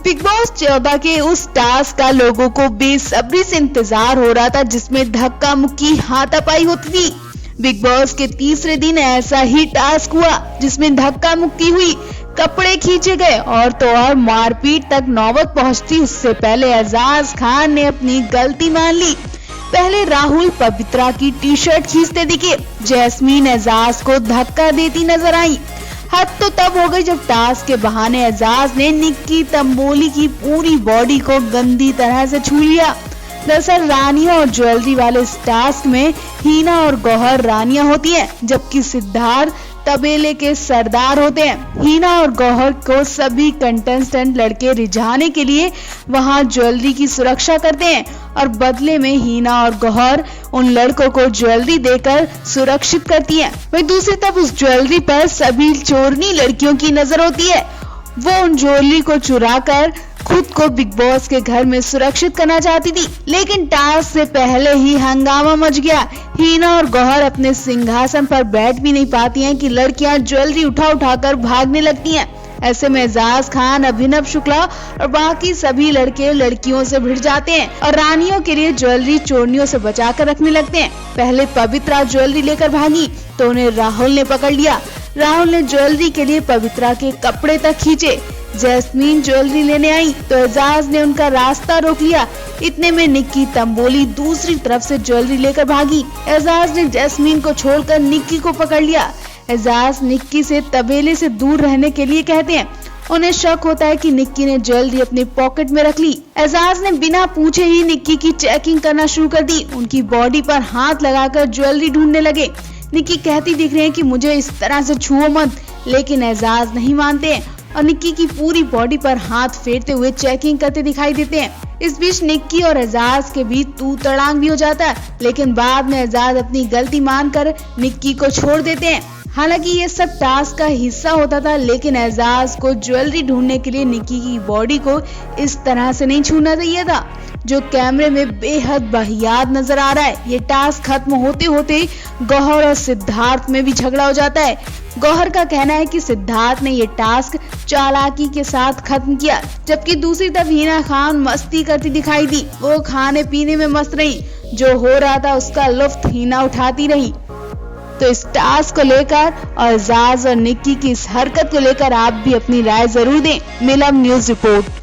Big boss 14 के उस task का लोगों को बेसब्री से इंतजार हो रहा था जिसमें धक्का मुक्की हाथापाई होती थी। बिग बॉस के तीसरे दिन ऐसा ही टास्क हुआ जिसमें धक्का मुक्की हुई, कपड़े खींचे गए और तो और मारपीट तक नौबत पहुंचती। उससे पहले एजाज खान ने अपनी गलती मान ली। पहले राहुल पवित्रा की टी शर्ट खींचते दिखे, जैस्मीन एजाज को धक्का देती नजर आई। हद तो तब हो गई जब टास्क के बहाने एजाज ने निक्की तंबोली की पूरी बॉडी को गंदी तरह से छू लिया। दरअसल रानिया और ज्वेलरी वाले इस टास्क में हीना और गौहर रानिया होती हैं, जबकि सिद्धार्थ तबेले के सरदार होते हैं। हीना और गौहर को सभी कंटेस्टेंट लड़के रिझाने के लिए वहां ज्वेलरी की सुरक्षा करते हैं और बदले में हीना और गौहर उन लड़कों को ज्वेलरी देकर सुरक्षित करती हैं। वहीं दूसरी तरफ उस ज्वेलरी पर सभी चोरनी लड़कियों की नजर होती है। वो उन ज्वेलरी को चुराकर खुद को बिग बॉस के घर में सुरक्षित करना चाहती थी, लेकिन टास्क से पहले ही हंगामा मच गया। हीना और गौहर अपने सिंहासन पर बैठ भी नहीं पाती हैं कि लड़कियां ज्वेलरी उठाकर भागने लगती हैं। ऐसे में एजाज खान, अभिनव शुक्ला और बाकी सभी लड़के लड़कियों से भिड़ जाते हैं और रानियों के लिए ज्वेलरी चोरनियों से बचाकर रखने लगते हैं। पहले पवित्रा ज्वेलरी लेकर भागी तो उन्हें राहुल ने पकड़ लिया। राहुल ने ज्वेलरी के लिए पवित्रा के कपड़े तक खींचे। जैस्मीन ज्वेलरी लेने आई तो एजाज ने उनका रास्ता रोक लिया। इतने में निक्की तंबोली दूसरी तरफ से ज्वेलरी लेकर भागी। एजाज ने जैस्मीन को छोड़कर निक्की को पकड़ लिया। एजाज निक्की से तबेले से दूर रहने के लिए कहते हैं। उन्हें शक होता है कि निक्की ने ज्वेलरी अपने पॉकेट में रख ली। एजाज ने बिना पूछे ही निक्की की चेकिंग करना शुरू कर दी। उनकी बॉडी पर हाथ लगाकर ज्वेलरी ढूंढने लगे। निक्की कहती दिख रही है कि मुझे इस तरह से छुओ मत, लेकिन एजाज नहीं मानते हैं और निक्की की पूरी बॉडी पर हाथ फेरते हुए चेकिंग करते दिखाई देते हैं। इस बीच निक्की और एजाज के बीच तू तड़ांग भी हो जाता है, लेकिन बाद में एजाज अपनी गलती मानकर निक्की को छोड़ देते हैं। हालांकि ये सब टास्क का हिस्सा होता था, लेकिन एजाज को ज्वेलरी ढूंढने के लिए निक्की की बॉडी को इस तरह से नहीं छूना चाहिए था, जो कैमरे में बेहद वाहियात नजर आ रहा है। ये टास्क खत्म होते होते गौहर और सिद्धार्थ में भी झगड़ा हो जाता है। गौहर का कहना है कि सिद्धार्थ ने ये टास्क चालाकी के साथ खत्म किया, जबकि दूसरी तरफ हीना खान मस्ती करती दिखाई दी। वो खाने पीने में मस्त रही, जो हो रहा था उसका लुत्फ हीना उठाती रही। तो इस टास्क को लेकर और एजाज और निक्की की इस हरकत को लेकर आप भी अपनी राय जरूर दें। Milam news report.